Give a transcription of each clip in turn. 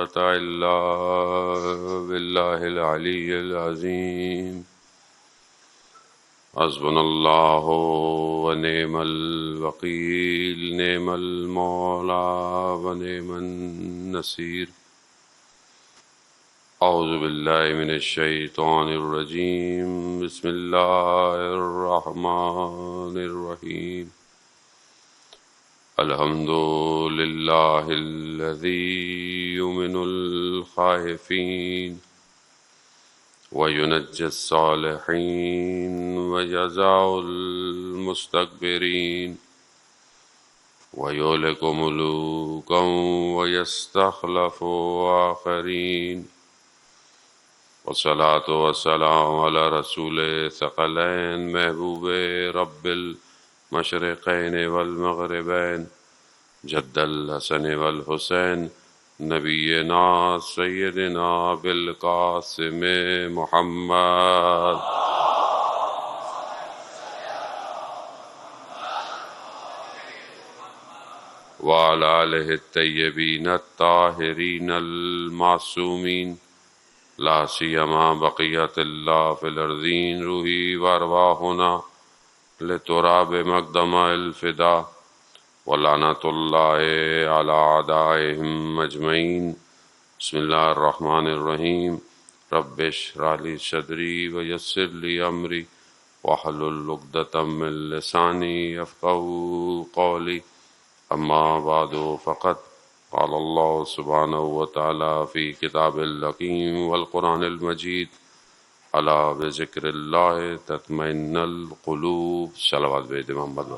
قوة إلا بالله العلي العظيم حسبنا الله ونعم الوكيل نعم المولى ونعم النصير أعوذ بالله من الشيطان الرجيم بسم الله الرحمن الرحيم الحمد لله الذي يؤمن الخائفين وينجي الصالحين ويجزاء المستكبرين ويهلك ملوكا ويستخلف آخرين والصلاة والسلام على رسول ثقلين محبوب رب المشرقين والمغربين جد الحسن والحسين نبينا سيدنا بالقاسم محمد وعلى آله الطيبين الطاهرين المعصومين لا سيما بقية الله في الأرضين روحي وأرواحنا لتراب مقدم الفداء ولعنة الله على أعدائهم أجمعين بسم الله الرحمن الرحيم رب اشرح لي صدري ويسر لي أمري واحلل عقدة من لساني يفقهوا قولي أما بعد فقد قال الله سبحانه وتعالى في كتاب الحكيم والقرآن المجيد ألا بذكر الله تطمئن القلوب صلوات بید محمد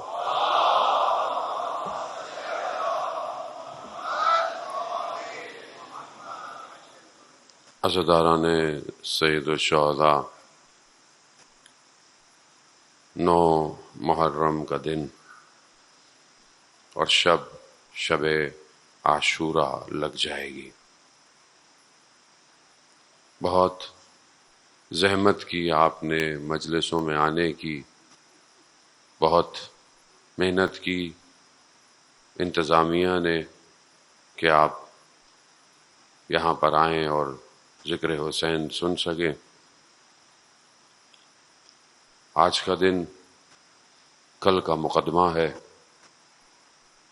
عزاداران سید الشہداء، 9 محرم کا دن اور شب عاشورہ لگ جائے گی۔ بہت زحمت کی آپ نے مجلسوں میں آنے کی، بہت محنت کی انتظامیہ نے کہ آپ یہاں پر آئیں اور ذکر حسین سن سکیں۔ آج کا دن کل کا مقدمہ ہے،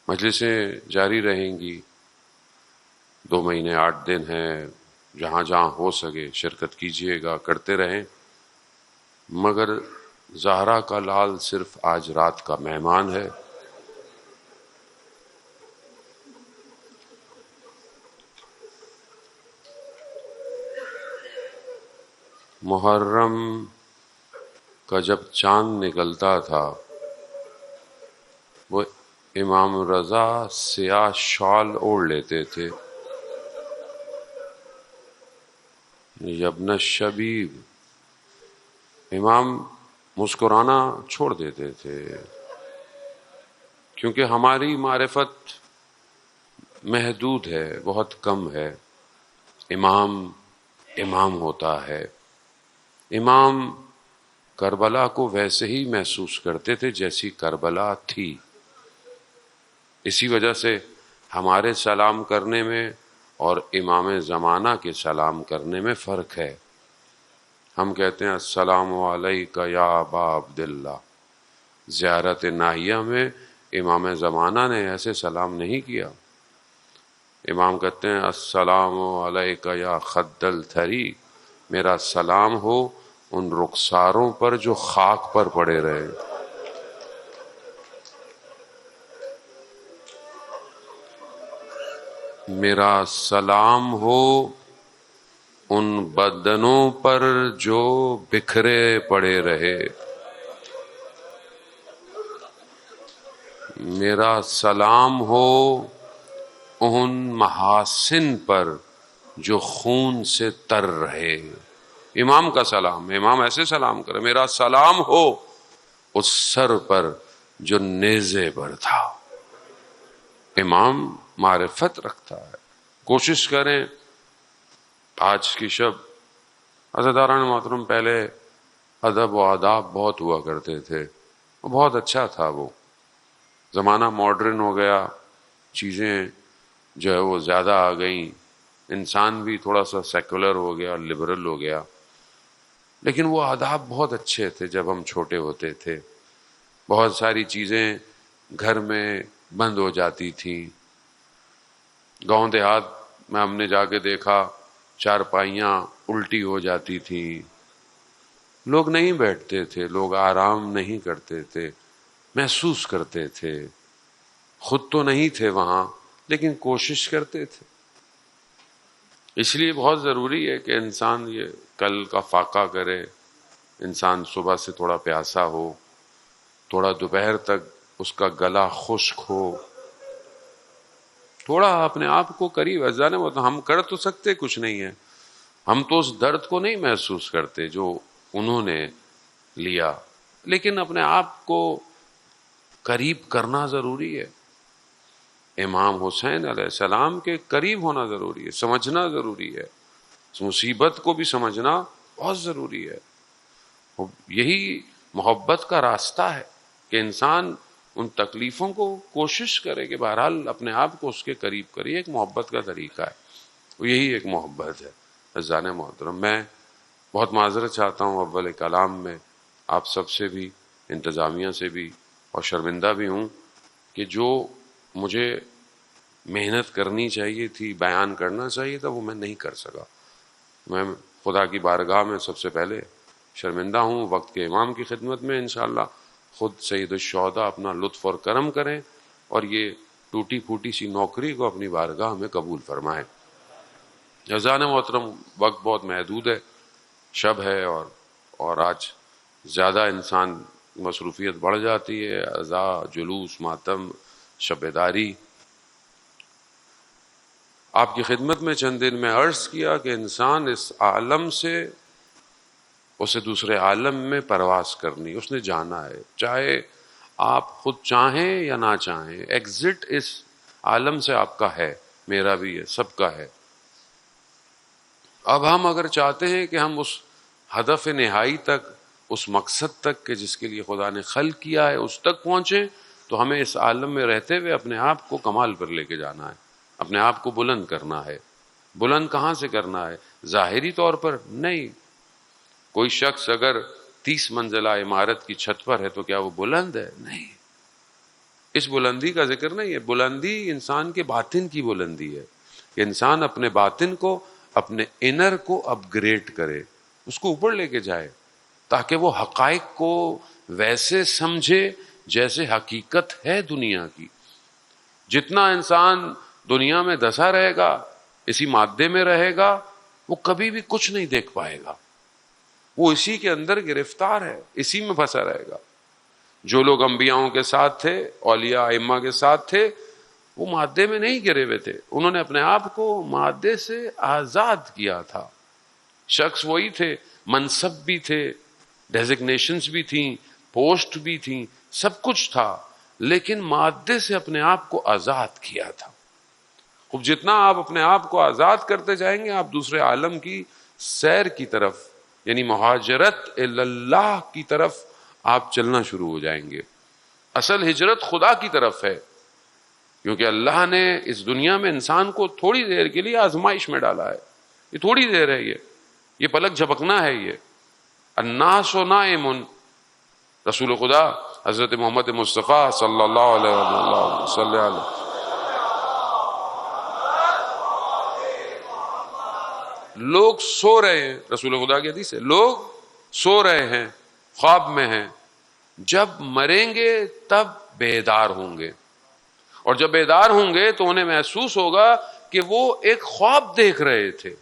مجلسیں جاری رہیں گی، 2 مہینے 8 دن ہیں، جہاں جہاں ہو سکے شرکت کیجئے گا، کرتے رہیں، مگر زہرا کا لال صرف آج رات کا مہمان ہے۔ محرم کا جب چاند نکلتا تھا وہ امام رضا سیاہ شال اوڑھ لیتے تھے، یبن الشبیب، امام مسکرانا چھوڑ دیتے تھے، کیونکہ ہماری معرفت محدود ہے، بہت کم ہے۔ امام ہوتا ہے۔ امام کربلا کو ویسے ہی محسوس کرتے تھے جیسی کربلا تھی۔ اسی وجہ سے ہمارے سلام کرنے میں اور امام زمانہ کے سلام کرنے میں فرق ہے۔ ہم کہتے ہیں السلام علیکہ یا ابا عبداللہ، زیارت ناہیہ میں امام زمانہ نے ایسے سلام نہیں کیا۔ امام کہتے ہیں السلام علیکہ یا خد الثری، میرا سلام ہو ان رخساروں پر جو خاک پر پڑے رہے۔ میرا سلام ہو ان بدنوں پر جو بکھرے پڑے رہے۔ میرا سلام ہو ان محاسن پر جو خون سے تر رہے۔ امام کا سلام، امام ایسے سلام کرے، میرا سلام ہو اس سر پر جو نیزے پر تھا۔ امام معرفت رکھتا ہے۔ کوشش کریں آج کی شب، عزاداران محترم، پہلے ادب و آداب بہت ہوا کرتے تھے، بہت اچھا تھا وہ۔ زمانہ ماڈرن ہو گیا، چیزیں جو ہے وہ زیادہ آ گئیں، انسان بھی تھوڑا سا سیکولر ہو گیا، لبرل ہو گیا، لیکن وہ آداب بہت اچھے تھے جب ہم چھوٹے ہوتے تھے. بہت ساری چیزیں گھر میں بند ہو جاتی تھیں. گاؤں دیہات میں ہم نے جا کے دیکھا چارپائیاں الٹی ہو جاتی تھیں، لوگ نہیں بیٹھتے تھے، لوگ آرام نہیں کرتے تھے، محسوس کرتے تھے. خود تو نہیں تھے وہاں لیکن کوشش کرتے تھے. اس لیے بہت ضروری ہے کہ انسان یہ کل کا فاقہ کرے. انسان صبح سے تھوڑا پیاسا ہو، تھوڑا دوپہر تک اس کا گلا خشک ہو، تھوڑا اپنے آپ کو قریب ازانے میں. ہم کر تو سکتے کچھ نہیں ہے، ہم تو اس درد کو نہیں محسوس کرتے جو انہوں نے لیا، لیکن اپنے آپ کو قریب کرنا ضروری ہے. امام حسین علیہ السلام کے قریب ہونا ضروری ہے، سمجھنا ضروری ہے، اس مصیبت کو بھی سمجھنا بہت ضروری ہے. یہی محبت کا راستہ ہے کہ انسان ان تکلیفوں کو کوشش کرے کہ بہرحال اپنے آپ کو اس کے قریب کرے. ایک محبت کا طریقہ ہے، یہی ایک محبت ہے. عزیزان محترم، میں بہت معذرت چاہتا ہوں اول کلام میں آپ سب سے بھی، انتظامیہ سے بھی، اور شرمندہ بھی ہوں کہ جو مجھے محنت کرنی چاہیے تھی، بیان کرنا چاہیے تھا، وہ میں نہیں کر سکا. میں خدا کی بارگاہ میں سب سے پہلے شرمندہ ہوں. وقت کے امام کی خدمت میں انشاءاللہ خود سید الشہداء اپنا لطف اور کرم کریں اور یہ ٹوٹی پھوٹی سی نوکری کو اپنی بارگاہ میں قبول فرمائیں. عزیزان محترم، وقت بہت محدود ہے، شب ہے، اور آج زیادہ انسان مصروفیت بڑھ جاتی ہے، عزا، جلوس، ماتم، شب داری. آپ کی خدمت میں چند دن میں عرض کیا کہ انسان اس عالم سے اسے دوسرے عالم میں پرواز کرنی، اس نے جانا ہے، چاہے آپ خود چاہیں یا نہ چاہیں. ایگزٹ اس عالم سے آپ کا ہے، میرا بھی ہے، سب کا ہے. اب ہم اگر چاہتے ہیں کہ ہم اس ہدف نہائی تک، اس مقصد تک کہ جس کے لیے خدا نے خلق کیا ہے، اس تک پہنچیں، تو ہمیں اس عالم میں رہتے ہوئے اپنے آپ کو کمال پر لے کے جانا ہے، اپنے آپ کو بلند کرنا ہے. بلند کہاں سے کرنا ہے؟ ظاہری طور پر نہیں. کوئی شخص اگر 30 منزلہ عمارت کی چھت پر ہے تو کیا وہ بلند ہے؟ نہیں. اس بلندی کا ذکر نہیں ہے. بلندی انسان کے باطن کی بلندی ہے کہ انسان اپنے باطن کو، اپنے انر کو اپ گریڈ کرے، اس کو اوپر لے کے جائے تاکہ وہ حقائق کو ویسے سمجھے جیسے حقیقت ہے دنیا کی. جتنا انسان دنیا میں دسا رہے گا، اسی مادے میں رہے گا، وہ کبھی بھی کچھ نہیں دیکھ پائے گا. وہ اسی کے اندر گرفتار ہے، اسی میں پھنسا رہے گا. جو لوگ انبیاؤں کے ساتھ تھے، اولیاء ائمہ کے ساتھ تھے، وہ مادے میں نہیں گرے ہوئے تھے، انہوں نے اپنے آپ کو مادے سے آزاد کیا تھا. شخص وہی تھے، منصب بھی تھے، ڈیزگنیشنز بھی تھیں، پوسٹ بھی تھیں، سب کچھ تھا، لیکن مادے سے اپنے آپ کو آزاد کیا تھا. خوب جتنا آپ اپنے آپ کو آزاد کرتے جائیں گے، آپ دوسرے عالم کی سیر کی طرف، یعنی مہاجرت اللہ کی طرف آپ چلنا شروع ہو جائیں گے. اصل ہجرت خدا کی طرف ہے، کیونکہ اللہ نے اس دنیا میں انسان کو تھوڑی دیر کے لیے آزمائش میں ڈالا ہے. یہ تھوڑی دیر ہے، یہ پلک جھپکنا ہے. یہ الناس نائم، رسول خدا حضرت محمد مصطفیٰ صلی اللہ علیہ وسلم لوگ سو رہے ہیں. رسول خدا کی حدیث ہے، لوگ سو رہے ہیں، خواب میں ہیں، جب مریں گے تب بیدار ہوں گے. اور جب بیدار ہوں گے تو انہیں محسوس ہوگا کہ وہ ایک خواب دیکھ رہے تھے،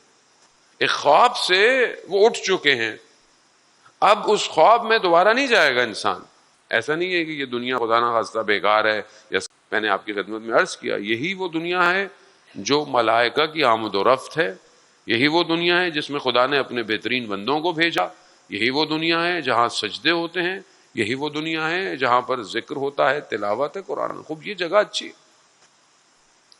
ایک خواب سے وہ اٹھ چکے ہیں. اب اس خواب میں دوبارہ نہیں جائے گا انسان. ایسا نہیں ہے کہ یہ دنیا خدا نہ خواستہ بیکار ہے. میں نے آپ کی خدمت میں عرض کیا، یہی وہ دنیا ہے جو ملائکہ کی آمد و رفت ہے، یہی وہ دنیا ہے جس میں خدا نے اپنے بہترین بندوں کو بھیجا، یہی وہ دنیا ہے جہاں سجدے ہوتے ہیں، یہی وہ دنیا ہے جہاں پر ذکر ہوتا ہے، تلاوت ہے قرآن. خوب یہ جگہ اچھی،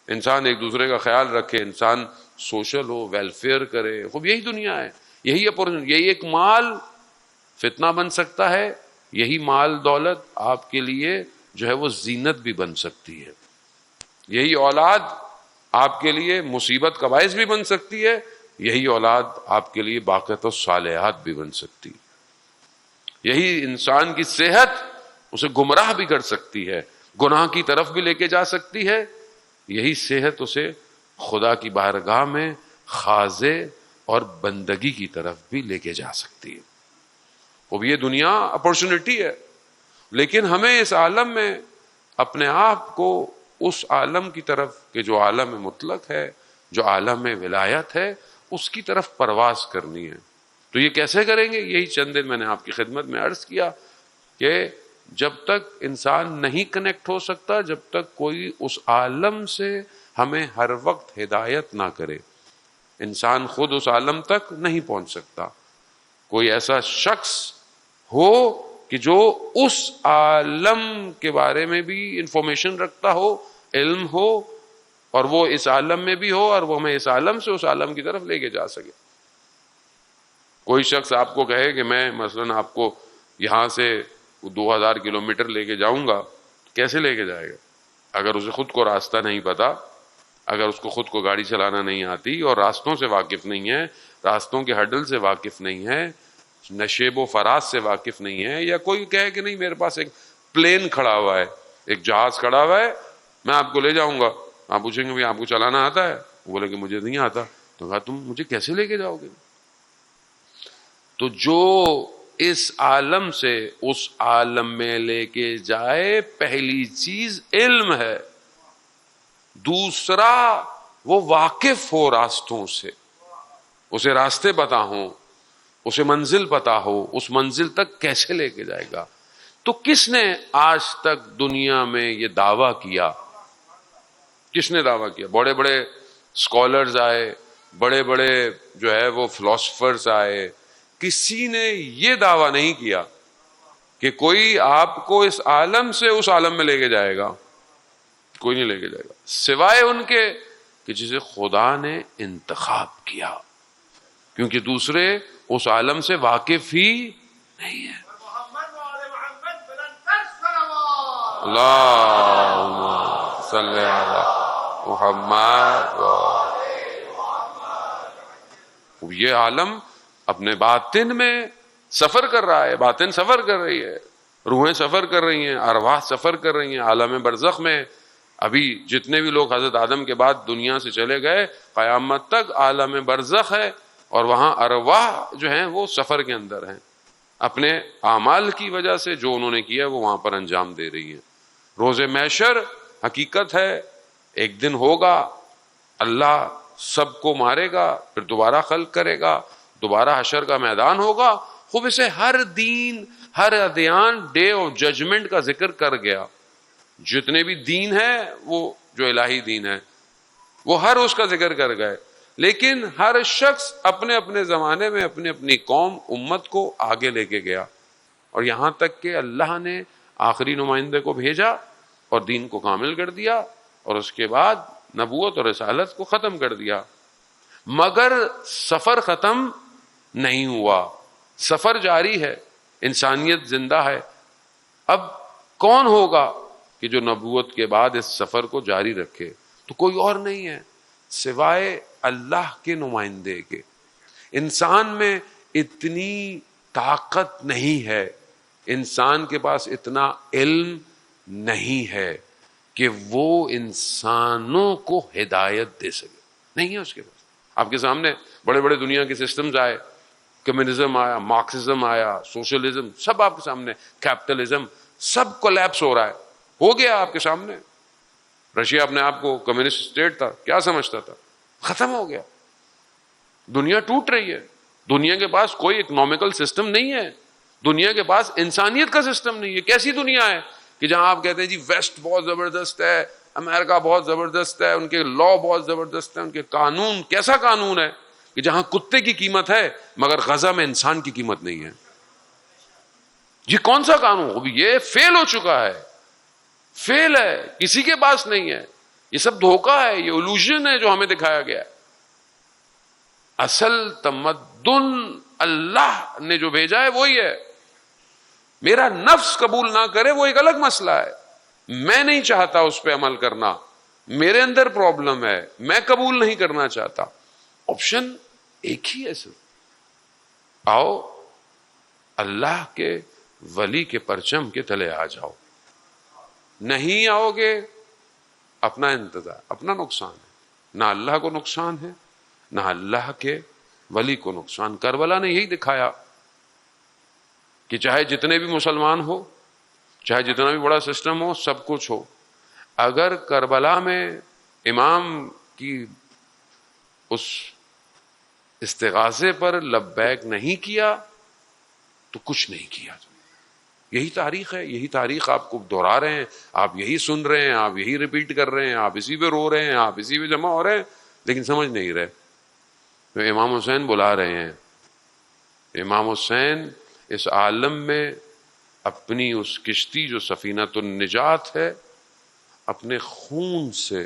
انسان ایک دوسرے کا خیال رکھے، انسان سوشل ہو، ویلفیئر کرے. خوب یہی دنیا ہے. یہی ایک مال فتنہ بن سکتا ہے، یہی مال دولت آپ کے لیے جو ہے وہ زینت بھی بن سکتی ہے. یہی اولاد آپ کے لیے مصیبت کا باعث بھی بن سکتی ہے، یہی اولاد آپ کے لیے باقیات و صالحات بھی بن سکتی، یہی انسان کی صحت اسے گمراہ بھی کر سکتی ہے، گناہ کی طرف بھی لے کے جا سکتی ہے، یہی صحت اسے خدا کی بارگاہ میں خاضع اور بندگی کی طرف بھی لے کے جا سکتی ہے۔ اب یہ دنیا اپرچونٹی ہے، لیکن ہمیں اس عالم میں اپنے آپ کو اس عالم کی طرف کہ جو عالم مطلق ہے، جو عالم ولایت ہے، اس کی طرف پرواز کرنی ہے۔ تو یہ کیسے کریں گے؟ یہی چند دن میں نے آپ کی خدمت میں عرض کیا کہ جب تک انسان نہیں کنیکٹ ہو سکتا، جب تک کوئی اس عالم سے ہمیں ہر وقت ہدایت نہ کرے، انسان خود اس عالم تک نہیں پہنچ سکتا۔ کوئی ایسا شخص ہو کہ جو اس عالم کے بارے میں بھی انفارمیشن رکھتا ہو، علم ہو، اور وہ اس عالم میں بھی ہو، اور وہ ہمیں اس عالم سے اس عالم کی طرف لے کے جا سکے۔ کوئی شخص آپ کو کہے کہ میں مثلا آپ کو یہاں سے 2000 کلومیٹر لے کے جاؤں گا، کیسے لے کے جائے گا؟ اگر اسے خود کو راستہ نہیں پتا، اگر اس کو خود کو گاڑی چلانا نہیں آتی اور راستوں سے واقف نہیں ہے، راستوں کے ہڈل سے واقف نہیں ہے، نشیب و فراز سے واقف نہیں ہے، یا کوئی کہے کہ نہیں میرے پاس ایک پلین کھڑا ہوا ہے، ایک جہاز کھڑا ہوا ہے، میں آپ کو لے جاؤں گا، آپ پوچھیں گے بھائی آپ کو چلانا آتا ہے؟ وہ بولے کہ مجھے نہیں آتا، تو کہا تم مجھے کیسے لے کے جاؤ گے؟ تو جو اس عالم سے اس عالم میں لے کے جائے، پہلی چیز علم ہے، دوسرا وہ واقف ہو راستوں سے، اسے راستے پتا ہوں، اسے منزل پتا ہو، اس منزل تک کیسے لے کے جائے گا۔ تو کس نے آج تک دنیا میں یہ دعویٰ کیا؟ کس نے دعویٰ کیا؟ بڑے بڑے اسکالرز آئے، بڑے بڑے جو ہے وہ فلاسفرز آئے، کسی نے یہ دعویٰ نہیں کیا کہ کوئی آپ کو اس عالم سے اس عالم میں لے کے جائے گا۔ کوئی نہیں لے کے جائے گا سوائے ان کے کہ جسے خدا نے انتخاب کیا، کیونکہ دوسرے اس عالم سے واقف ہی نہیں ہے۔ اللہم صلی علی محمد۔ یہ عالم اپنے باطن میں سفر کر رہا ہے، باطن سفر کر رہی ہے، روحیں سفر کر رہی ہیں، ارواح سفر کر رہی ہیں عالم برزخ میں۔ ابھی جتنے بھی لوگ حضرت آدم کے بعد دنیا سے چلے گئے، قیامت تک عالم برزخ ہے، اور وہاں ارواح جو ہیں وہ سفر کے اندر ہیں، اپنے اعمال کی وجہ سے جو انہوں نے کیا وہ وہاں پر انجام دے رہی ہیں۔ روز محشر حقیقت ہے، ایک دن ہوگا، اللہ سب کو مارے گا، پھر دوبارہ خلق کرے گا، دوبارہ حشر کا میدان ہوگا۔ خوب اسے ہر دین، ہر ادیان ڈے آف ججمنٹ کا ذکر کر گیا، جتنے بھی دین ہیں وہ جو الہی دین ہے وہ ہر اس کا ذکر کر گئے، لیکن ہر شخص اپنے اپنے زمانے میں اپنی اپنی قوم امت کو آگے لے کے گیا، اور یہاں تک کہ اللہ نے آخری نمائندے کو بھیجا اور دین کو کامل کر دیا، اور اس کے بعد نبوت اور رسالت کو ختم کر دیا۔ مگر سفر ختم نہیں ہوا، سفر جاری ہے، انسانیت زندہ ہے۔ اب کون ہوگا کہ جو نبوت کے بعد اس سفر کو جاری رکھے؟ تو کوئی اور نہیں ہے سوائے اللہ کے نمائندے کے۔ انسان میں اتنی طاقت نہیں ہے، انسان کے پاس اتنا علم نہیں ہے کہ وہ انسانوں کو ہدایت دے سکے، نہیں ہے اس کے پاس۔ آپ کے سامنے بڑے بڑے دنیا کے سسٹمز آئے، کمیونزم آیا، مارکسزم آیا، سوشلزم، سب آپ کے سامنے، کیپٹلزم، سب کولیپس ہو رہا ہے، ہو گیا آپ کے سامنے۔ رشیا اپنے آپ کو کمیونسٹ اسٹیٹ تھا، کیا سمجھتا تھا؟ ختم ہو گیا۔ دنیا ٹوٹ رہی ہے، دنیا کے پاس کوئی اکنامیکل سسٹم نہیں ہے، دنیا کے پاس انسانیت کا سسٹم نہیں ہے۔ کیسی دنیا ہے کہ جہاں آپ کہتے ہیں جی ویسٹ بہت زبردست ہے، امریکہ بہت زبردست ہے، ان کے لا بہت زبردست ہے، ان کے قانون، کیسا قانون ہے کہ جہاں کتے کی قیمت ہے مگر غزہ میں انسان کی قیمت نہیں ہے؟ یہ کون سا قانون؟ یہ فیل ہو چکا ہے، فیل ہے، کسی کے پاس نہیں ہے۔ یہ سب دھوکہ ہے، یہ illusion ہے جو ہمیں دکھایا گیا ہے۔ اصل تمدن اللہ نے جو بھیجا ہے وہی ہے۔ میرا نفس قبول نہ کرے وہ ایک الگ مسئلہ ہے، میں نہیں چاہتا اس پہ عمل کرنا، میرے اندر پرابلم ہے، میں قبول نہیں کرنا چاہتا، آپشن ایک ہی ہے صرف، آؤ اللہ کے ولی کے پرچم کے تلے آ جاؤ. نہیں آؤ گے، اپنا انتظار، اپنا نقصان ہے، نہ اللہ کو نقصان ہے نہ اللہ کے ولی کو نقصان. کربلا نے یہی دکھایا کہ چاہے جتنے بھی مسلمان ہو، چاہے جتنا بھی بڑا سسٹم ہو، سب کچھ ہو، اگر کربلا میں امام کی اس استغاثے پر لبیک نہیں کیا تو کچھ نہیں کیا. یہی تاریخ ہے، یہی تاریخ آپ کو دہرا رہے ہیں، آپ یہی سن رہے ہیں، آپ یہی ریپیٹ کر رہے ہیں، آپ اسی پہ رو رہے ہیں، آپ اسی پہ جمع ہو رہے ہیں، لیکن سمجھ نہیں رہے. تو امام حسین بلا رہے ہیں. امام حسین اس عالم میں اپنی اس کشتی جو سفینۃ النجات ہے، اپنے خون سے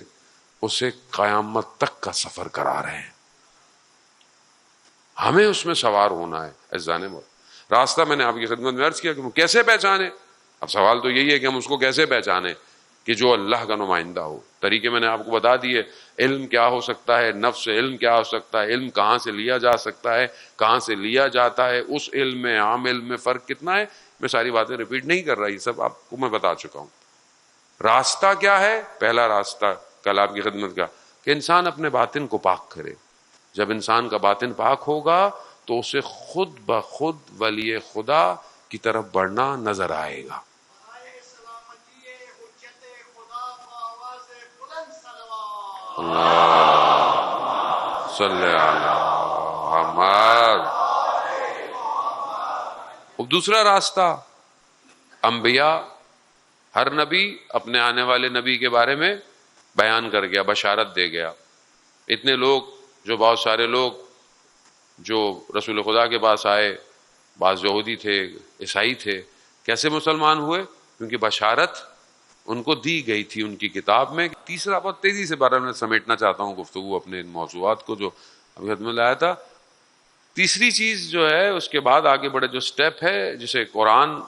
اسے قیامت تک کا سفر کرا رہے ہیں. ہمیں اس میں سوار ہونا ہے. عزیزان مولا، راستہ میں نے آپ کی خدمت میں عرض کیا کہ وہ کیسے پہچانے. اب سوال تو یہی ہے کہ ہم اس کو کیسے پہچانے کہ جو اللہ کا نمائندہ ہو. طریقے میں نے آپ کو بتا دیے. علم کیا ہو سکتا ہے، نفس علم کیا ہو سکتا ہے، علم کہاں سے لیا جا سکتا ہے، کہاں سے لیا جاتا ہے، اس علم میں عام علم میں فرق کتنا ہے. میں ساری باتیں ریپیٹ نہیں کر رہا، یہ سب آپ کو میں بتا چکا ہوں. راستہ کیا ہے؟ پہلا راستہ کل آپ کی خدمت کا کہ انسان اپنے باطن کو پاک کرے. جب انسان کا باطن پاک ہوگا تو اسے خود بخود ولی خدا کی طرف بڑھنا نظر آئے گا. اللہ صلی اللہ محمد. اب دوسرا راستہ، انبیاء، ہر نبی اپنے آنے والے نبی کے بارے میں بیان کر گیا، بشارت دے گیا. اتنے لوگ، جو بہت سارے لوگ جو رسول خدا کے پاس آئے، بعض یہودی تھے، عیسائی تھے، کیسے مسلمان ہوئے؟ کیونکہ بشارت ان کو دی گئی تھی ان کی کتاب میں. تیسرا، بہت تیزی سے بارہ میں سمیٹنا چاہتا ہوں گفتگو اپنے ان موضوعات کو جو ابھی خدمت میں لایا تھا. تیسری چیز جو ہے، اس کے بعد آگے بڑے جو سٹیپ ہے جسے قرآن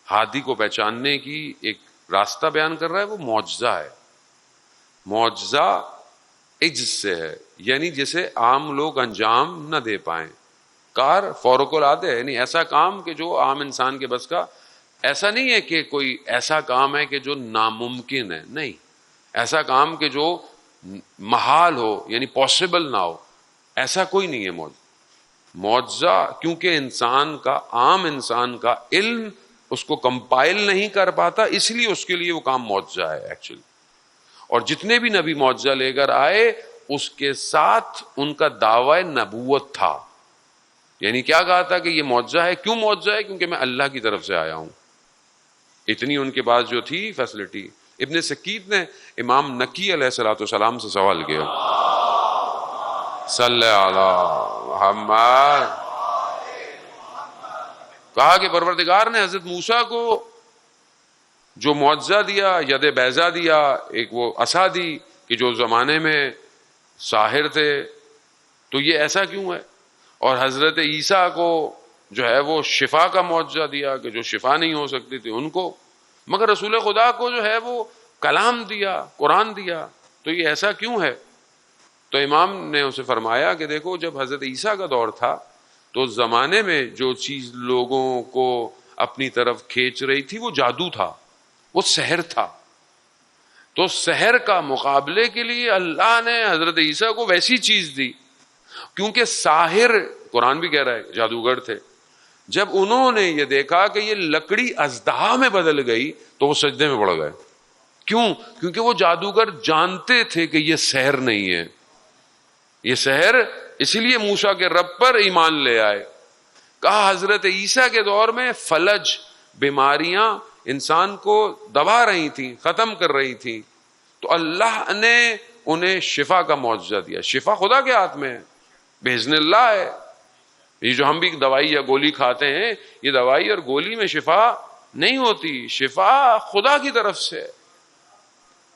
ہادی کو پہچاننے کی ایک راستہ بیان کر رہا ہے، وہ معجزہ ہے. معجزہ عجز سے ہے، یعنی جسے عام لوگ انجام نہ دے پائیں. کار فوق العادہ ہے، یعنی ایسا کام کہ جو عام انسان کے بس کا. ایسا نہیں ہے کہ کوئی ایسا کام ہے کہ جو ناممکن ہے، نہیں. ایسا کام کہ جو محال ہو، یعنی پاسبل نہ ہو، ایسا کوئی نہیں ہے معجزہ. کیونکہ انسان کا، عام انسان کا علم اس کو کمپائل نہیں کر پاتا، اس لیے اس کے لیے وہ کام معجزہ ہے ایکچولی. اور جتنے بھی نبی معجزہ لے کر آئے، اس کے ساتھ ان کا دعوی نبوت تھا. یعنی کیا کہا تھا کہ یہ معجزہ ہے. کیوں معجزہ ہے؟ کیونکہ میں اللہ کی طرف سے آیا ہوں. اتنی ان کے پاس جو تھی فیسلٹی. ابن سکیت نے امام نکی علیہ الصلوۃ والسلام سے سوال کیا، صلی اللہ محمد، کہا کہ پروردگار نے حضرت موسیٰ کو جو معجزہ دیا، ید بیضا دیا، ایک وہ عصا دی کہ جو زمانے میں ساحر تھے، تو یہ ایسا کیوں ہے؟ اور حضرت عیسیٰ کو جو ہے وہ شفا کا معجزہ دیا کہ جو شفا نہیں ہو سکتی تھی ان کو، مگر رسول خدا کو جو ہے وہ کلام دیا، قرآن دیا. تو یہ ایسا کیوں ہے؟ تو امام نے اسے فرمایا کہ دیکھو، جب حضرت عیسیٰ کا دور تھا تو اس زمانے میں جو چیز لوگوں کو اپنی طرف کھینچ رہی تھی وہ جادو تھا، وہ سحر تھا. تو سحر کا مقابلے کے لیے اللہ نے حضرت عیسیٰ کو ویسی چیز دی. کیونکہ ساحر، قرآن بھی کہہ رہا ہے، جادوگر تھے. جب انہوں نے یہ دیکھا کہ یہ لکڑی اژدہا میں بدل گئی تو وہ سجدے میں پڑ گئے. کیوں؟ کیونکہ وہ جادوگر جانتے تھے کہ یہ سحر نہیں ہے، یہ سحر. اسی لیے موسیٰ کے رب پر ایمان لے آئے. کہا حضرت عیسیٰ کے دور میں فلج، بیماریاں انسان کو دبا رہی تھیں، ختم کر رہی تھیں، تو اللہ نے انہیں شفا کا معجزہ دیا. شفا خدا کے ہاتھ میں ہے، باذن اللہ ہے. یہ جو ہم بھی دوائی یا گولی کھاتے ہیں، یہ دوائی اور گولی میں شفا نہیں ہوتی، شفا خدا کی طرف سے.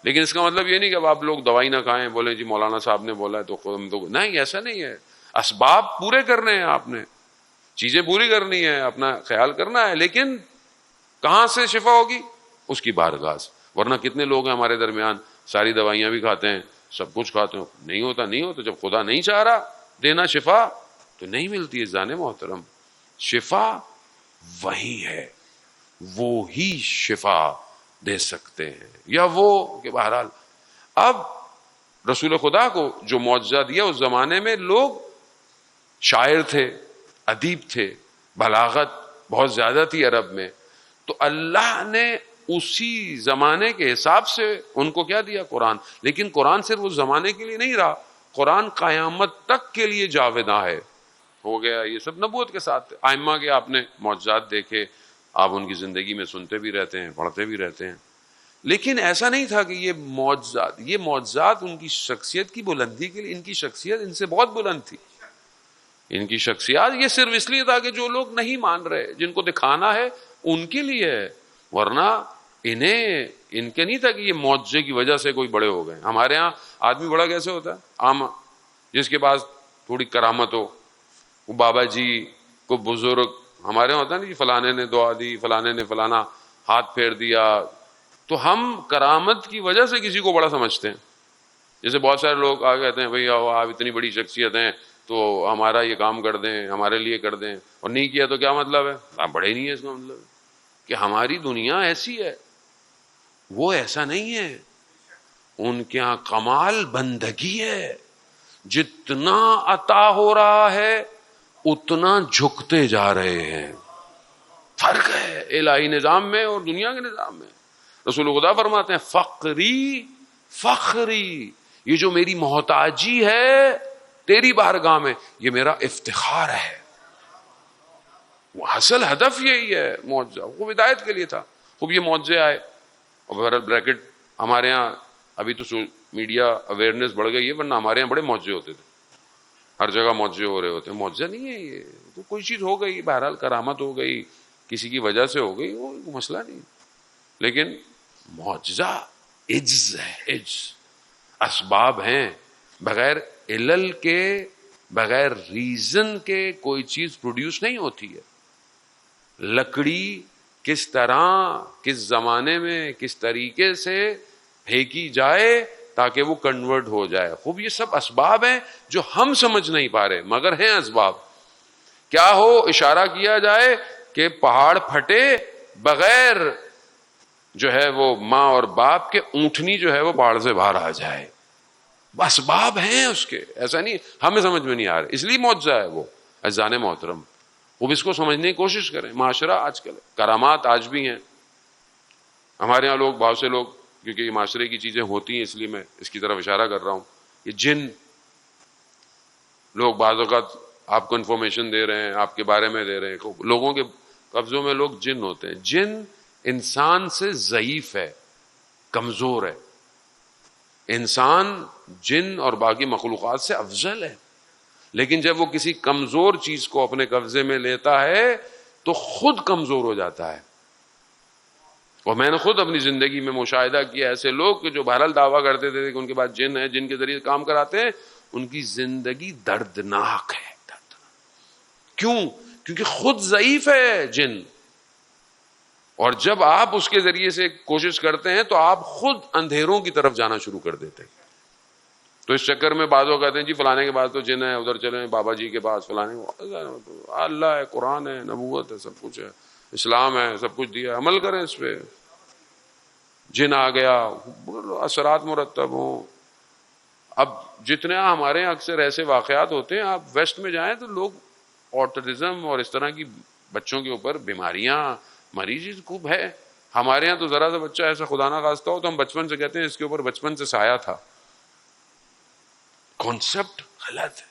لیکن اس کا مطلب یہ نہیں کہ اب آپ لوگ دوائی نہ کھائیں، بولیں جی مولانا صاحب نے بولا ہے تو نہیں، ایسا نہیں ہے. اسباب پورے کرنے ہیں، آپ نے چیزیں پوری کرنی ہے، اپنا خیال کرنا ہے، لیکن کہاں سے شفا ہوگی؟ اس کی بارگاہ سے. ورنہ کتنے لوگ ہیں ہمارے درمیان ساری دوائیاں بھی کھاتے ہیں, سب کچھ کھاتے ہیں, نہیں ہوتا. نہیں ہوتا, جب خدا نہیں چاہ رہا دینا شفا تو نہیں ملتی ہے. جان محترم, شفا وہی ہے, وہ ہی شفا دے سکتے ہیں, یا وہ کہ بہرحال اب رسول خدا کو جو معجزہ دیا اس زمانے میں لوگ شاعر تھے, ادیب تھے, بلاغت بہت زیادہ تھی عرب میں, تو اللہ نے اسی زمانے کے حساب سے ان کو کیا دیا؟ قرآن. لیکن قرآن صرف اس زمانے کے لیے نہیں رہا, قرآن قیامت تک کے لیے جاوداں ہے. ہو گیا یہ سب نبوت کے ساتھ. ائمہ کے آپ نے معجزات دیکھے, آپ ان کی زندگی میں سنتے بھی رہتے ہیں, پڑھتے بھی رہتے ہیں, لیکن ایسا نہیں تھا کہ یہ معجزات ان کی شخصیت کی بلندی کے لیے. ان کی شخصیت ان سے بہت بلند تھی. ان کی شخصیت یہ صرف اس لیے تھا کہ جو لوگ نہیں مان رہے, جن کو دکھانا ہے, ان کے لیے ہے, ورنہ ان کے نہیں تھا کہ یہ معجزے کی وجہ سے کوئی بڑے ہو گئے. ہمارے ہاں آدمی بڑا کیسے ہوتا ہے؟ عام جس کے پاس تھوڑی کرامت ہو, وہ بابا جی کو بزرگ, ہمارے یہاں ہوتا ہے نا جی فلانے نے دعا دی, فلانے نے فلانا ہاتھ پھیر دیا, تو ہم کرامت کی وجہ سے کسی کو بڑا سمجھتے ہیں. جیسے بہت سارے لوگ آ کہتے ہیں بھئی آپ اتنی بڑی شخصیت ہیں تو ہمارا یہ کام کر دیں, ہمارے لیے کر دیں, اور نہیں کیا تو کیا مطلب ہے؟ آپ بڑے ہی نہیں ہے. اس کا مطلب ہے کہ ہماری دنیا ایسی ہے, وہ ایسا نہیں ہے. ان کے یہاں کمال بندگی ہے, جتنا عطا ہو رہا ہے اتنا جھکتے جا رہے ہیں. فرق ہے الہی نظام میں اور دنیا کے نظام میں. رسول خدا فرماتے ہیں فخری, یہ جو میری محتاجی ہے تیری بارگاہ میں, یہ میرا افتخار ہے. وہ اصل ہدف یہی ہے معجزہ. وہ ہدایت کے لیے تھا. خوب یہ معجزے آئے, اور بریکٹ ہمارے ہاں ابھی تو میڈیا اویئرنیس بڑھ گئی ہے, ورنہ ہمارے یہاں بڑے معجزے ہوتے تھے, ہر جگہ معجزے ہو رہے ہوتے ہیں. معجزہ نہیں ہے یہ, تو کوئی چیز ہو گئی, بہرحال کرامت ہو گئی, کسی کی وجہ سے ہو گئی, وہ مسئلہ نہیں. لیکن معجزہ عجز ہے, اسباب ہیں. بغیر علل کے, بغیر ریزن کے کوئی چیز پروڈیوس نہیں ہوتی ہے. لکڑی کس طرح, کس زمانے میں, کس طریقے سے پھینکی جائے تاکہ وہ کنورٹ ہو جائے. خوب یہ سب اسباب ہیں جو ہم سمجھ نہیں پا رہے, مگر ہیں اسباب. کیا ہو, اشارہ کیا جائے کہ پہاڑ پھٹے بغیر جو ہے وہ ماں اور باپ کے, اونٹنی جو ہے وہ پہاڑ سے باہر آ جائے. اسباب ہیں اس کے, ایسا نہیں ہمیں سمجھ میں نہیں آ رہا, اس لیے معجزہ ہے وہ. عزیزان محترم, وہ اس کو سمجھنے کی کوشش کریں. معاشرہ آج کل, کرامات آج بھی ہیں ہمارے یہاں. لوگ, بہت سے لوگ, کیونکہ یہ معاشرے کی چیزیں ہوتی ہیں اس لیے میں اس کی طرف اشارہ کر رہا ہوں. یہ جن لوگ بعض اوقات آپ کو انفارمیشن دے رہے ہیں, آپ کے بارے میں دے رہے ہیں, لوگوں کے قبضوں میں لوگ جن ہوتے ہیں. جن انسان سے ضعیف ہے, کمزور ہے. انسان جن اور باقی مخلوقات سے افضل ہے, لیکن جب وہ کسی کمزور چیز کو اپنے قبضے میں لیتا ہے تو خود کمزور ہو جاتا ہے. اور میں نے خود اپنی زندگی میں مشاہدہ کیا ایسے لوگ کہ جو بہرحال دعویٰ کرتے تھے کہ ان کے پاس جن ہے, جن کے ذریعے کام کراتے ہیں, ان کی زندگی دردناک ہے. کیوں؟ کیونکہ خود ضعیف ہے جن, اور جب آپ اس کے ذریعے سے کوشش کرتے ہیں تو آپ خود اندھیروں کی طرف جانا شروع کر دیتے ہیں. تو اس چکر میں بعض لوگ کہتے ہیں جی فلانے کے پاس تو جن ہے, ادھر چلیں بابا جی کے پاس, فلانے اللہ ہے, قرآن ہے, نبوت ہے, سب کچھ ہے, اسلام ہے, سب کچھ دیا, عمل کریں اس پہ. جن آ گیا, اثرات مرتب ہوں. اب جتنے ہمارے یہاں اکثر ایسے واقعات ہوتے ہیں, آپ ویسٹ میں جائیں تو لوگ آٹزم اور اس طرح کی بچوں کے اوپر بیماریاں, مریضی خوب ہے. ہمارے یہاں تو ذرا سا بچہ ایسا خدا نہ خواستہ ہو تو ہم بچپن سے کہتے ہیں اس کے اوپر بچپن سے سایہ تھا. کانسیپٹ غلط ہے.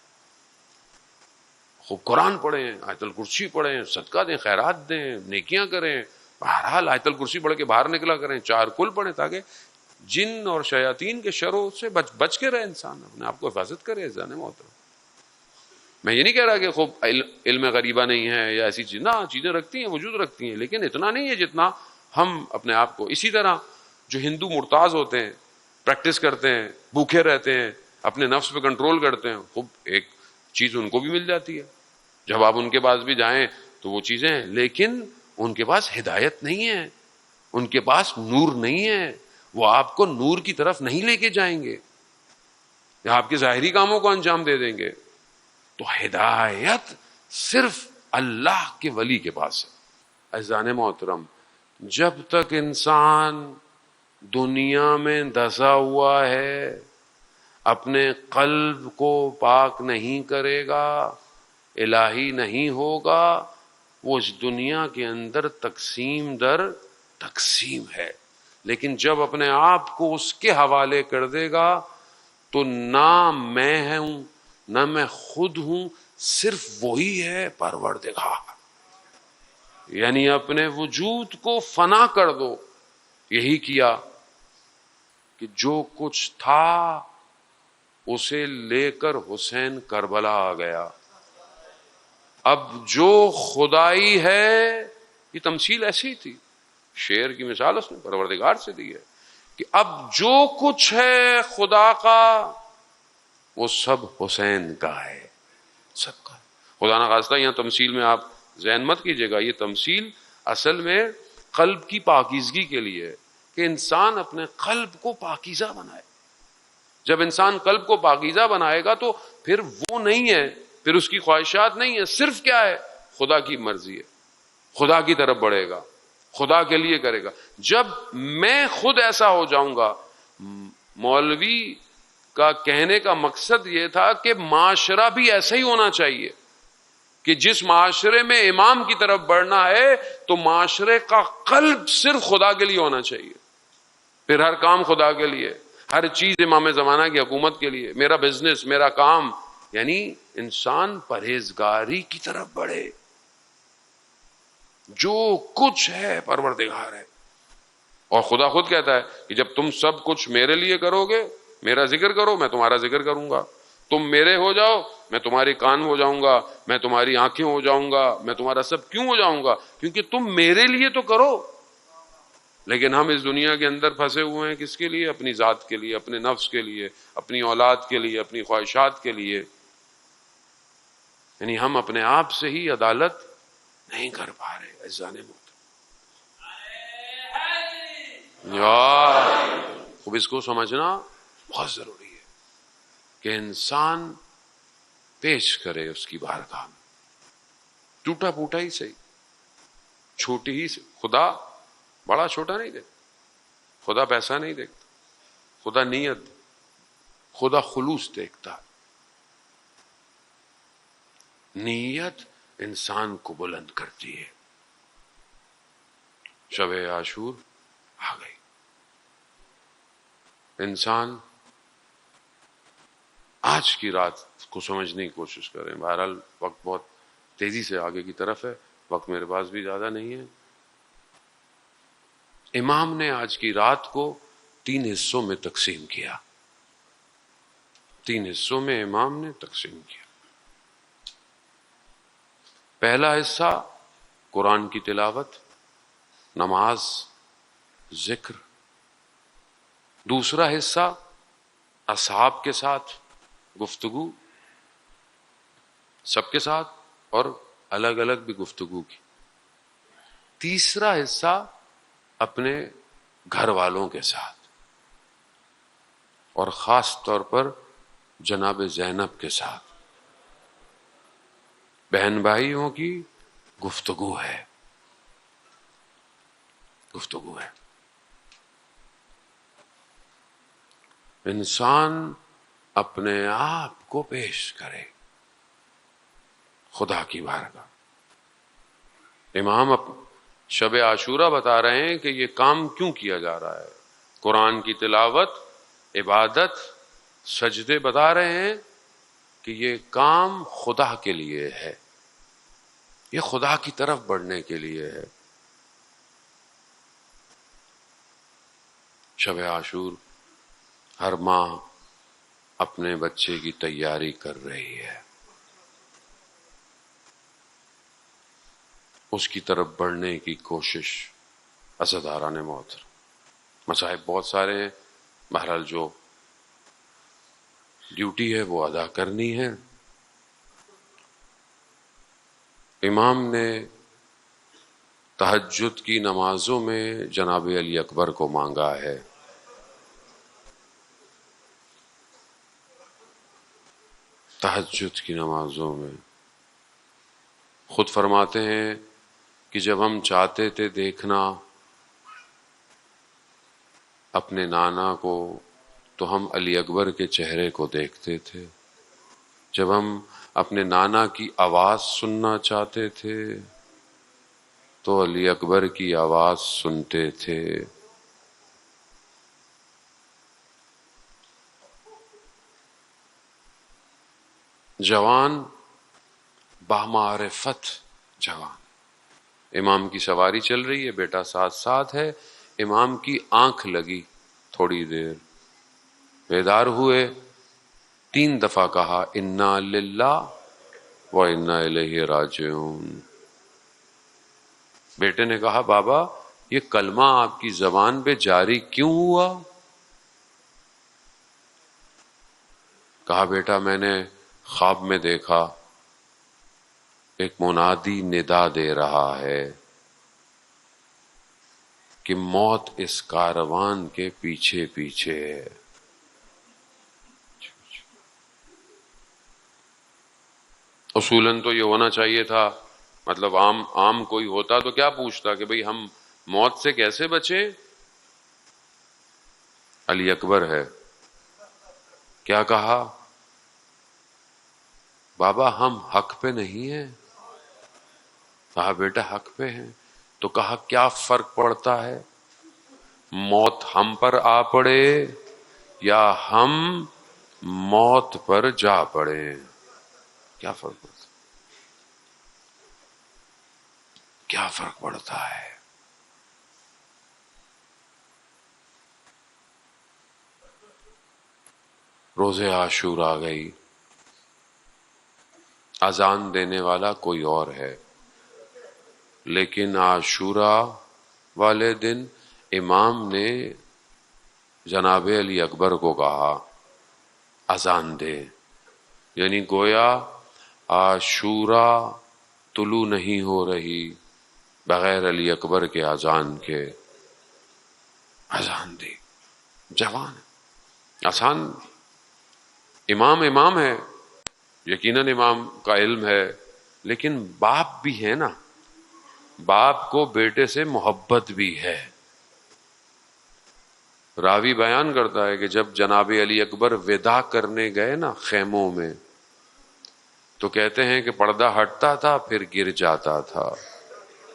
خوب قرآن پڑھیں, آیت الکرسی پڑھیں, صدقہ دیں, خیرات دیں, نیکیاں کریں. بہرحال آیت الکرسی پڑھ کے باہر نکلا کریں, 4 کل پڑھیں, تاکہ جن اور شیاطین کے شروں سے بچ کے رہے انسان, اپنے آپ کو حفاظت کرے. جان محترم, میں یہ نہیں کہہ رہا کہ خوب علم غریبہ نہیں ہے یا ایسی چیز, نہ, چیزیں رکھتی ہیں, وجود رکھتی ہیں, لیکن اتنا نہیں ہے جتنا ہم اپنے آپ کو. اسی طرح جو ہندو مرتاز ہوتے ہیں, پریکٹس کرتے ہیں, بھوکے رہتے ہیں, اپنے نفس پہ کنٹرول کرتے ہیں, خوب ایک چیز ان کو بھی مل جاتی ہے. جب آپ ان کے پاس بھی جائیں تو وہ چیزیں ہیں, لیکن ان کے پاس ہدایت نہیں ہے, ان کے پاس نور نہیں ہے, وہ آپ کو نور کی طرف نہیں لے کے جائیں گے یا آپ کے ظاہری کاموں کو انجام دے دیں گے. تو ہدایت صرف اللہ کے ولی کے پاس ہے. عزیزان محترم، جب تک انسان دنیا میں دھسا ہوا ہے، اپنے قلب کو پاک نہیں کرے گا، الہی نہیں ہوگا، وہ اس دنیا کے اندر تقسیم در تقسیم ہے. لیکن جب اپنے آپ کو اس کے حوالے کر دے گا تو نہ میں ہوں نہ میں خود ہوں، صرف وہی ہے پروردگار. یعنی اپنے وجود کو فنا کر دو. یہی کیا کہ جو کچھ تھا اسے لے کر حسین کربلا آ گیا. اب جو خدائی ہے، یہ تمثیل ایسی تھی، شعر کی مثال اس نے پروردگار سے دی ہے کہ اب جو کچھ ہے خدا کا وہ سب حسین کا ہے، سب کا. خدا نہ خواستہ یہاں تمثیل میں آپ ذہن مت کیجیے گا، یہ تمثیل اصل میں قلب کی پاکیزگی کے لیے ہے کہ انسان اپنے قلب کو پاکیزہ بنائے. جب انسان قلب کو پاکیزہ بنائے گا تو پھر وہ نہیں ہے، پھر اس کی خواہشات نہیں ہے، صرف کیا ہے؟ خدا کی مرضی ہے. خدا کی طرف بڑھے گا، خدا کے لیے کرے گا. جب میں خود ایسا ہو جاؤں گا، مولوی کا کہنے کا مقصد یہ تھا کہ معاشرہ بھی ایسا ہی ہونا چاہیے کہ جس معاشرے میں امام کی طرف بڑھنا ہے تو معاشرے کا قلب صرف خدا کے لیے ہونا چاہیے، پھر ہر کام خدا کے لیے، ہر چیز امام زمانہ کی حکومت کے لیے، میرا بزنس، میرا کام. یعنی انسان پرہیزگاری کی طرف بڑھے. جو کچھ ہے پروردگار ہے. اور خدا خود کہتا ہے کہ جب تم سب کچھ میرے لیے کرو گے، میرا ذکر کرو، میں تمہارا ذکر کروں گا. تم میرے ہو جاؤ، میں تمہاری کان ہو جاؤں گا، میں تمہاری آنکھیں ہو جاؤں گا، میں تمہارا سب کیوں ہو جاؤں گا؟ کیونکہ تم میرے لیے تو کرو. لیکن ہم اس دنیا کے اندر پھنسے ہوئے ہیں کس کے لیے؟ اپنی ذات کے لیے، اپنے نفس کے لیے، اپنی اولاد کے لیے، اپنی خواہشات کے لیے. یعنی ہم اپنے آپ سے ہی عدالت نہیں کر پا رہے. عزیزان محترم، خوب اس کو سمجھنا بہت ضروری ہے کہ انسان پیش کرے اس کی بارگاہ میں، ٹوٹا پھوٹا ہی صحیح، چھوٹی ہی سے. خدا بڑا چھوٹا نہیں دیکھتا، خدا پیسہ نہیں دیکھتا، خدا نیت، خدا خلوص دیکھتا. نیت انسان کو بلند کرتی ہے. شب عاشور آ گئی. انسان آج کی رات کو سمجھنے کی کوشش کریں. بہرحال وقت بہت تیزی سے آگے کی طرف ہے، وقت میرے پاس بھی زیادہ نہیں ہے. امام نے آج کی رات کو 3 حصوں میں تقسیم کیا. 3 حصوں میں امام نے تقسیم کیا. پہلا حصہ قرآن کی تلاوت، نماز، ذکر. دوسرا حصہ اصحاب کے ساتھ گفتگو، سب کے ساتھ اور الگ الگ بھی گفتگو کی. تیسرا حصہ اپنے گھر والوں کے ساتھ اور خاص طور پر جناب زینب کے ساتھ. بہن بھائیوں کی گفتگو ہے، گفتگو ہے. انسان اپنے آپ کو پیش کرے خدا کی بارگاہ. امام شب عاشورہ بتا رہے ہیں کہ یہ کام کیوں کیا جا رہا ہے. قرآن کی تلاوت، عبادت، سجدے بتا رہے ہیں کہ یہ کام خدا کے لیے ہے، یہ خدا کی طرف بڑھنے کے لیے ہے. شب عاشور ہر ماں اپنے بچے کی تیاری کر رہی ہے، اس کی طرف بڑھنے کی کوشش. عزاداران محترم، مصائب بہت سارے ہیں، بہرحال جو ڈیوٹی ہے وہ ادا کرنی ہے. امام نے تہجد کی نمازوں میں جناب علی اکبر کو مانگا ہے تہجد کی نمازوں میں خود فرماتے ہیں کہ جب ہم چاہتے تھے دیکھنا اپنے نانا کو تو ہم علی اکبر کے چہرے کو دیکھتے تھے، جب ہم اپنے نانا کی آواز سننا چاہتے تھے تو علی اکبر کی آواز سنتے تھے۔ جوان بامعرفت جوان، امام کی سواری چل رہی ہے، بیٹا ساتھ ساتھ ہے، امام کی آنکھ لگی، تھوڑی دیر بیدار ہوئے، 3 دفعہ کہا انا للہ و انا الیہ راجعون۔ بیٹے نے کہا بابا یہ کلمہ آپ کی زبان پہ جاری کیوں ہوا؟ کہا بیٹا میں نے خواب میں دیکھا ایک منادی ندا دے رہا ہے کہ موت اس کاروان کے پیچھے پیچھے ہے۔ اصولاً تو یہ ہونا چاہیے تھا، مطلب عام کوئی ہوتا تو کیا پوچھتا کہ بھئی ہم موت سے کیسے بچیں؟ علی اکبر ہے، کیا کہا؟ بابا ہم حق پہ نہیں ہیں۔ کہا بیٹا حق پہ ہیں، تو کہا کیا فرق پڑتا ہے موت ہم پر آ پڑے یا ہم موت پر جا پڑے؟ کیا فرق پڑتا ہے؟ کیا فرق پڑتا ہے؟ روز عاشور آ گئی، اذان دینے والا کوئی اور ہے، لیکن عاشورا والے دن امام نے جناب علی اکبر کو کہا اذان دے، یعنی گویا عاشورا طلوع نہیں ہو رہی بغیر علی اکبر کے اذان کے، اذان دی۔ جوان آسان، امام ہے، یقیناً امام کا علم ہے، لیکن باپ بھی ہے نا، باپ کو بیٹے سے محبت بھی ہے۔ راوی بیان کرتا ہے کہ جب جناب علی اکبر وداع کرنے گئے نا خیموں میں، تو کہتے ہیں کہ پردہ ہٹتا تھا پھر گر جاتا تھا،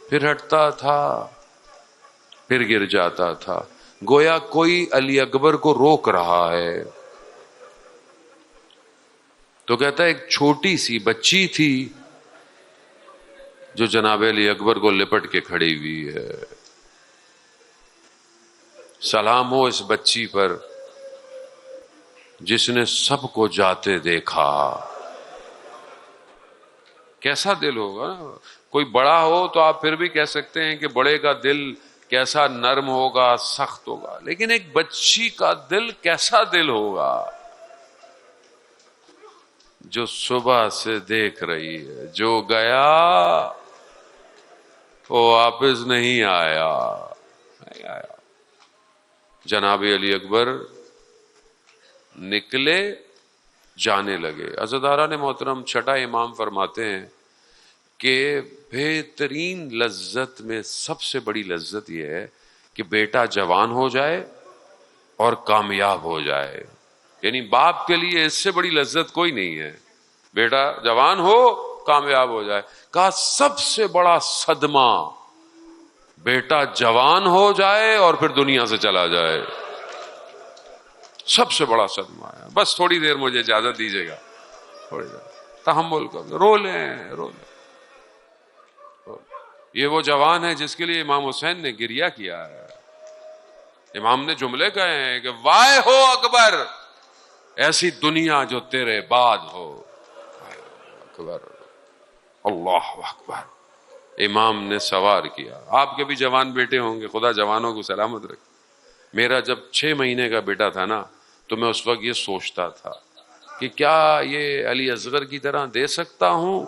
پھر ہٹتا تھا پھر گر جاتا تھا، گویا کوئی علی اکبر کو روک رہا ہے۔ تو کہتا ہے ایک چھوٹی سی بچی تھی جو جناب علی اکبر کو لپٹ کے کھڑی ہوئی ہے۔ سلام ہو اس بچی پر جس نے سب کو جاتے دیکھا۔ کیسا دل ہوگا نا؟ کوئی بڑا ہو تو آپ پھر بھی کہہ سکتے ہیں کہ بڑے کا دل کیسا نرم ہوگا، سخت ہوگا، لیکن ایک بچی کا دل کیسا دل ہوگا جو صبح سے دیکھ رہی ہے، جو گیا وہ واپس نہیں آیا۔ جناب علی اکبر نکلے، جانے لگے۔ عزاداران محترم، چھٹا امام فرماتے ہیں کہ بہترین لذت میں سب سے بڑی لذت یہ ہے کہ بیٹا جوان ہو جائے اور کامیاب ہو جائے، یعنی باپ کے لیے اس سے بڑی لذت کوئی نہیں ہے، بیٹا جوان ہو کامیاب ہو جائے۔ کہا سب سے بڑا صدمہ بیٹا جوان ہو جائے اور پھر دنیا سے چلا جائے، سب سے بڑا صدمہ ہے۔ بس تھوڑی دیر مجھے اجازت دیجیے گا، تھوڑی دیر تحمل کر، رو لیں۔ یہ وہ جوان ہے جس کے لیے امام حسین نے گریہ کیا ہے۔ امام نے جملے کہے ہیں کہ وائے ہو اکبر، ایسی دنیا جو تیرے بعد ہو۔ اکبر، اللہ اکبر۔ امام نے سوار کیا۔ آپ کے بھی جوان بیٹے ہوں گے، خدا جوانوں کو سلامت رکھے۔ میرا جب 6 مہینے کا بیٹا تھا نا، تو میں اس وقت یہ سوچتا تھا کہ کیا یہ علی اصغر کی طرح دے سکتا ہوں؟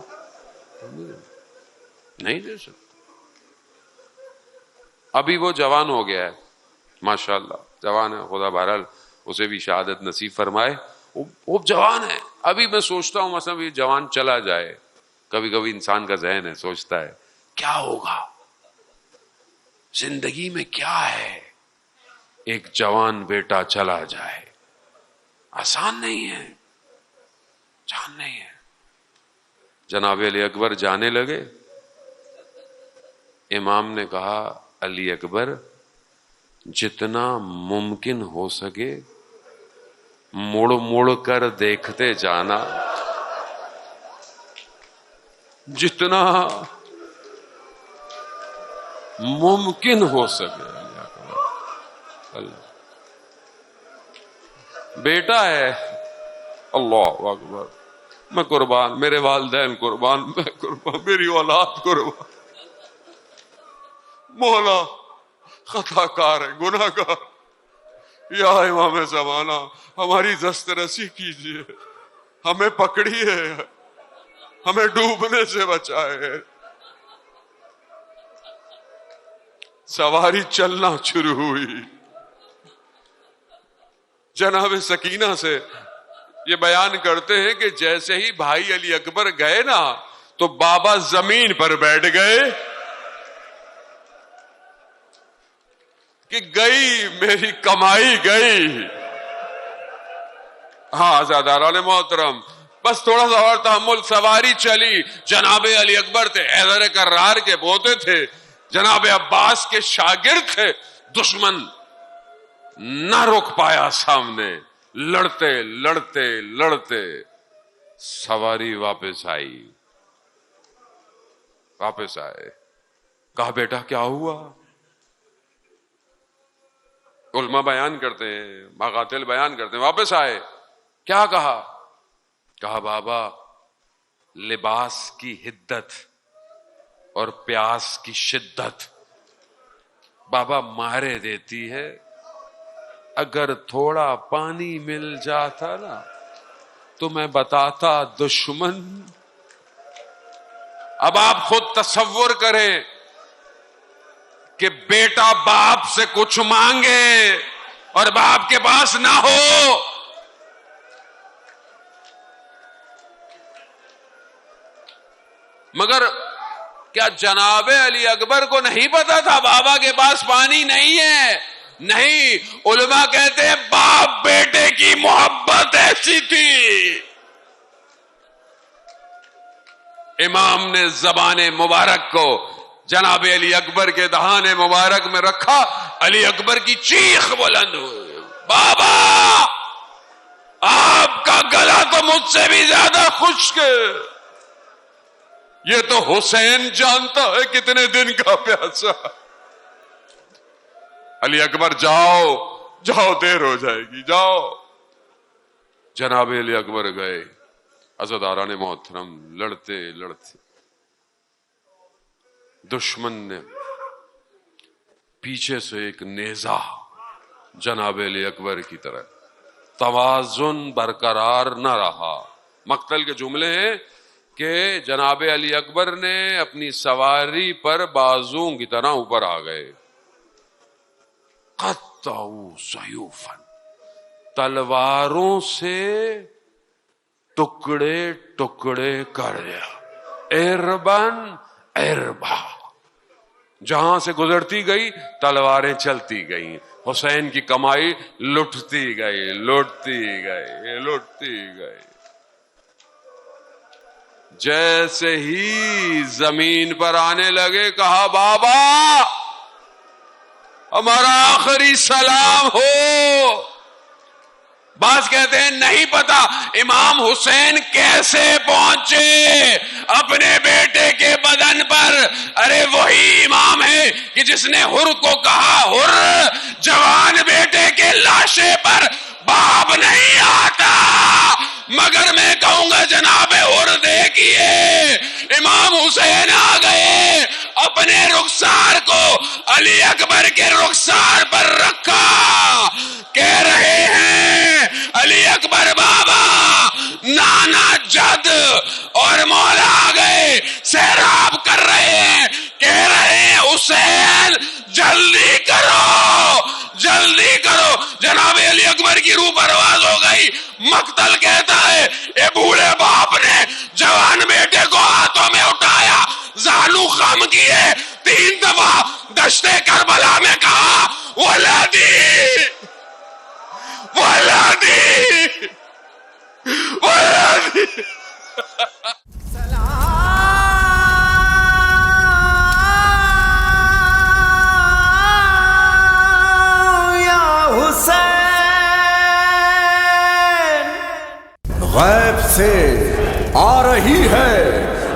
نہیں دے سکتا۔ ابھی وہ جوان ہو گیا ہے، ماشاءاللہ جوان ہے، خدا بہرحال اسے بھی شہادت نصیب فرمائے وہ جوان ہے. ابھی میں سوچتا ہوں مثلا یہ جوان چلا جائے, کبھی کبھی انسان کا ذہن ہے سوچتا ہے کیا ہوگا زندگی میں, کیا ہے ایک جوان بیٹا چلا جائے. آسان نہیں ہے, جان نہیں ہے. جناب علی اکبر جانے لگے. امام نے کہا علی اکبر جتنا ممکن ہو سکے مڑ مڑ کر دیکھتے جانا, جتنا ممکن ہو سکے. بیٹا ہے, اللہ اکبر, میں قربان, میرے والدین قربان, میں قربان, میری اولاد قربان. مولا خطا کار ہے, گناہ گار, یا امام زمانہ ہماری دسترسی کیجیے, ہمیں پکڑیے, ہمیں ڈوبنے سے بچائے. سواری چلنا شروع ہوئی. جناب سکینہ سے یہ بیان کرتے ہیں کہ جیسے ہی بھائی علی اکبر گئے نا تو بابا زمین پر بیٹھ گئے کہ گئی میری کمائی گئی. ہاں عزاداران محترم, بس تھوڑا سا اور تحمل. سواری چلی. جناب علی اکبر تھے, حیدر کرار کے پوتے تھے, جناب عباس کے شاگرد تھے. دشمن نہ روک پایا سامنے, لڑتے لڑتے لڑتے سواری واپس آئی. واپس آئے, کہا بیٹا کیا ہوا؟ علماء بیان کرتے ہیں, مقاتل بیان کرتے ہیں. واپس آئے, کیا کہا؟ کہا بابا لباس کی حدت اور پیاس کی شدت بابا مارے دیتی ہے. اگر تھوڑا پانی مل جاتا نا تو میں بتاتا دشمن. اب آپ خود تصور کریں کہ بیٹا باپ سے کچھ مانگے اور باپ کے پاس نہ ہو. مگر کیا جناب علی اکبر کو نہیں پتا تھا بابا کے پاس پانی نہیں ہے؟ نہیں. علماء کہتے ہیں باپ بیٹے کی محبت ایسی تھی. امام نے زبان مبارک کو جناب علی اکبر کے دہان مبارک میں رکھا. علی اکبر کی چیخ بلند ہوئی, بابا آپ کا گلا تو مجھ سے بھی زیادہ خشک ہے. یہ تو حسین جانتا ہے کتنے دن کا پیاسا. علی اکبر جاؤ جاؤ, دیر ہو جائے گی, جاؤ. جناب علی اکبر گئے. عزاداران محترم لڑتے لڑتے دشمن نے پیچھے سے ایک نیزہ جناب علی اکبر کی طرف. توازن برقرار نہ رہا. مقتل کے جملے ہیں کہ جناب علی اکبر نے اپنی سواری پر بازوں کی طرح اوپر آ گئے. قطعوا سیوفا, تلواروں سے ٹکڑے ٹکڑے کر دیا. اربن اربا, جہاں سے گزرتی گئی تلواریں چلتی گئیں. حسین کی کمائی لٹتی گئی لٹتی گئی لٹتی گئی. جیسے ہی زمین پر آنے لگے کہا بابا ہمارا آخری سلام ہو. بعض کہتے ہیں نہیں پتا امام حسین کیسے پہنچے اپنے بیٹے کے بدن پر. ارے وہی امام ہے کہ جس نے حر کو کہا حر جوان بیٹے کے لاشے پر باپ نہیں آتا. مگر میں کہوں گا جناب حر دیکھیے امام حسین آ گئے, اپنے رخسار کو علی اکبر کے رخسار پر رکھا. کہہ رہے ہیں علی اکبر بابا, نانا جد اور مولا آ گئے, سیراب کر رہے ہیں. کہہ رہے ہیں حسین جلدی کرو جلدی کرو. جناب علی اکبر کی روح پرواز ہو گئی. مقتل کہتا ہے اے بوڑھے باپ نے جوان بیٹے کو ہاتھوں میں اٹھایا, زانو خم کیے, 3 دفعہ دشتے کربلا میں کہا ولادی ولادی ولادی. غیب سے آ رہی ہے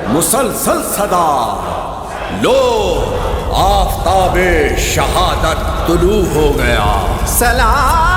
مسلسل صدا, لو آفتاب شہادت طلوع ہو گیا. سلام